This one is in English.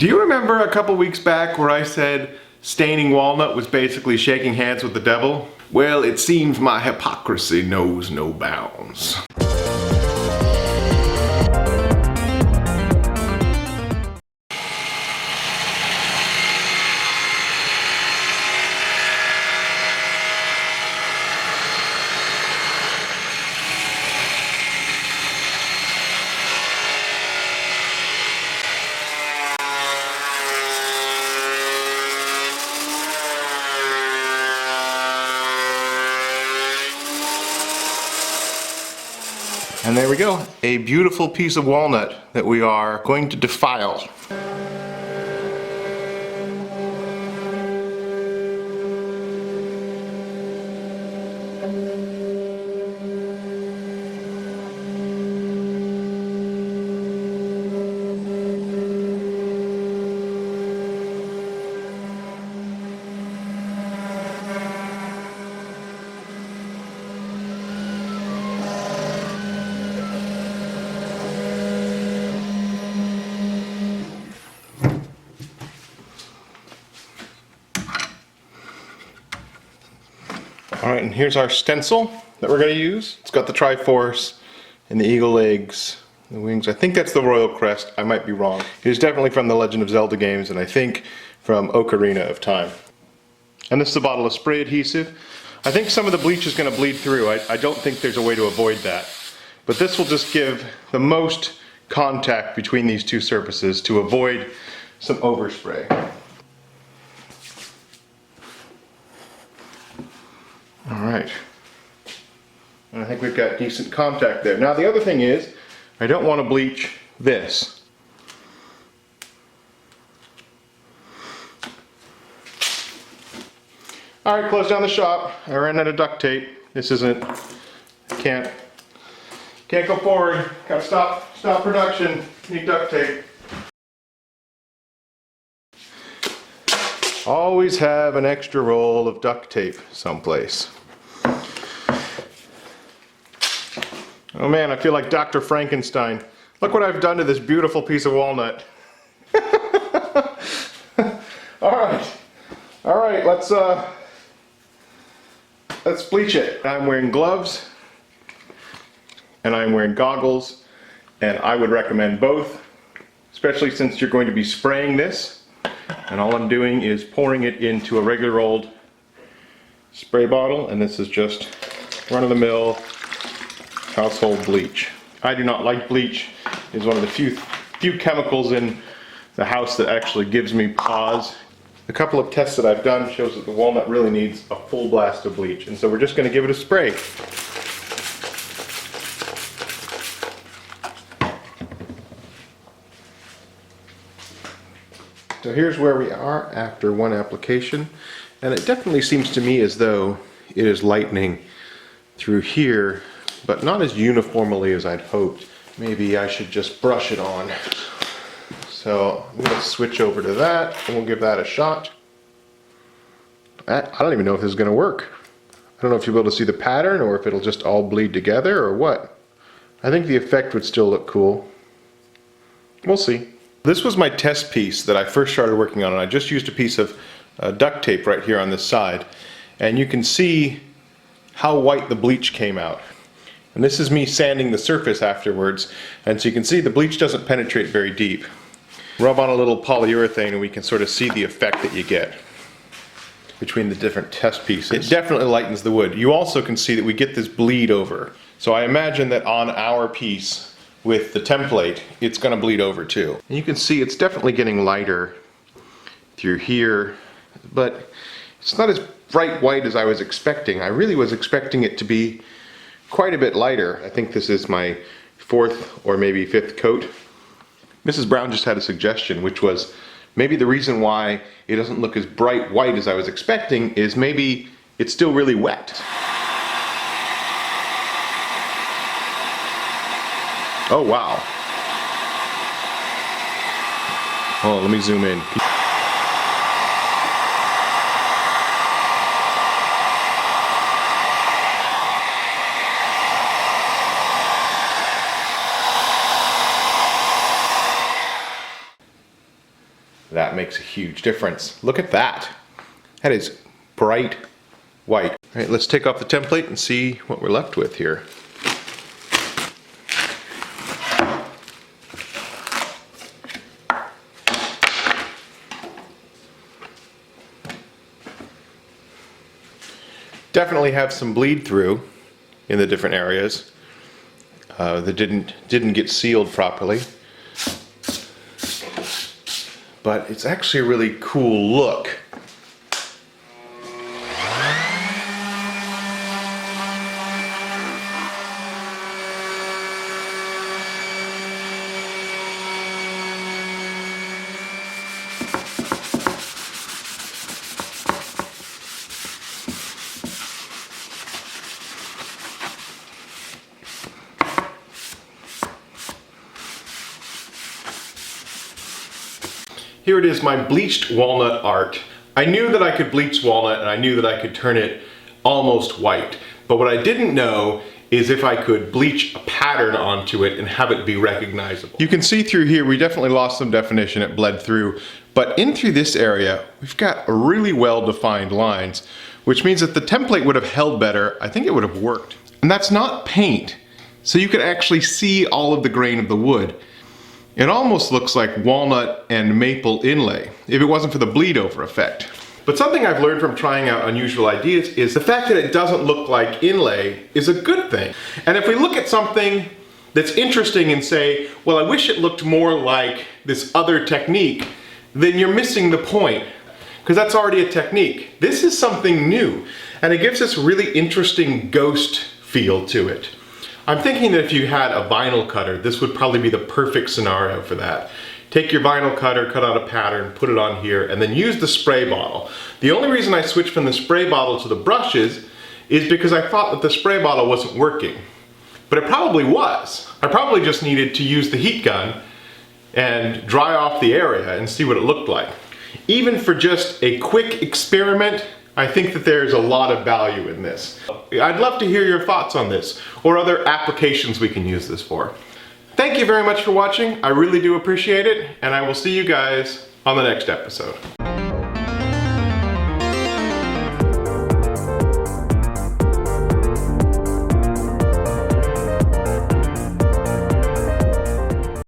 Do you remember a couple weeks back where I said staining walnut was basically shaking hands with the devil? Well, it seems my hypocrisy knows no bounds. And there we go, a beautiful piece of walnut that we are going to defile. Alright, and here's our stencil that we're going to use. It's got the Triforce and the eagle legs, the wings. I think that's the Royal Crest. I might be wrong. It is definitely from the Legend of Zelda games, and I think from Ocarina of Time. And this is a bottle of spray adhesive. I think some of the bleach is going to bleed through. I don't think there's a way to avoid that. But this will just give the most contact between these two surfaces to avoid some overspray. Alright, and I think we've got decent contact there. Now the other thing is, I don't want to bleach this. Alright, close down the shop. I ran out of duct tape. This isn't, can't go forward. Gotta stop production. Need duct tape. Always have an extra roll of duct tape someplace. Oh man, I feel like Dr. Frankenstein. Look what I've done to this beautiful piece of walnut. Alright, let's bleach it. I'm wearing gloves and I'm wearing goggles, and I would recommend both, especially since you're going to be spraying this. And all I'm doing is pouring it into a regular old spray bottle, and this is just run-of-the-mill household bleach. I do not like bleach. It's one of the few chemicals in the house that actually gives me pause. A couple of tests that I've done shows that the walnut really needs a full blast of bleach, and so we're just going to give it a spray. So here's where we are after one application, and it definitely seems to me as though it is lightening through here, but not as uniformly as I'd hoped. Maybe I should just brush it on. So I'm going to switch over to that, and we'll give that a shot. I don't even know if this is going to work. I don't know if you'll be able to see the pattern, or if it'll just all bleed together, or what. I think the effect would still look cool. We'll see. This was my test piece that I first started working on, and I just used a piece of duct tape right here on this side, and you can see how white the bleach came out. And this is me sanding the surface afterwards, and so you can see the bleach doesn't penetrate very deep. Rub on a little polyurethane and we can sort of see the effect that you get between the different test pieces. It definitely lightens the wood. You also can see that we get this bleed over. So I imagine that on our piece with the template, it's going to bleed over too. And you can see it's definitely getting lighter through here, but it's not as bright white as I was expecting. I really was expecting it to be quite a bit lighter. I think this is my fourth or maybe fifth coat. Mrs. Brown just had a suggestion, which was maybe the reason why it doesn't look as bright white as I was expecting is maybe it's still really wet. Oh wow. Oh, let me zoom in. that makes a huge difference. Look at that. That is bright white. All right, let's take off the template and see what we're left with here. Definitely have some bleed through in the different areas that didn't get sealed properly. But it's actually a really cool look. Here it is, my bleached walnut art. I knew that I could bleach walnut and I knew that I could turn it almost white. But what I didn't know is if I could bleach a pattern onto it and have it be recognizable. You can see through here, we definitely lost some definition, it bled through. But in through this area, we've got really well-defined lines, which means that the template would have held better. I think it would have worked. And that's not paint. So you can actually see all of the grain of the wood. It almost looks like walnut and maple inlay, if it wasn't for the bleed over effect. But something I've learned from trying out unusual ideas is the fact that it doesn't look like inlay is a good thing. And if we look at something that's interesting and say, well, I wish it looked more like this other technique, then you're missing the point, because that's already a technique. This is something new, and it gives this really interesting ghost feel to it. I'm thinking that if you had a vinyl cutter, this would probably be the perfect scenario for that. Take your vinyl cutter, cut out a pattern, put it on here, and then use the spray bottle. The only reason I switched from the spray bottle to the brushes is because I thought that the spray bottle wasn't working. But it probably was. I probably just needed to use the heat gun and dry off the area and see what it looked like. Even for just a quick experiment, I think that there's a lot of value in this. I'd love to hear your thoughts on this or other applications we can use this for. Thank you very much for watching. I really do appreciate it, and I will see you guys on the next episode.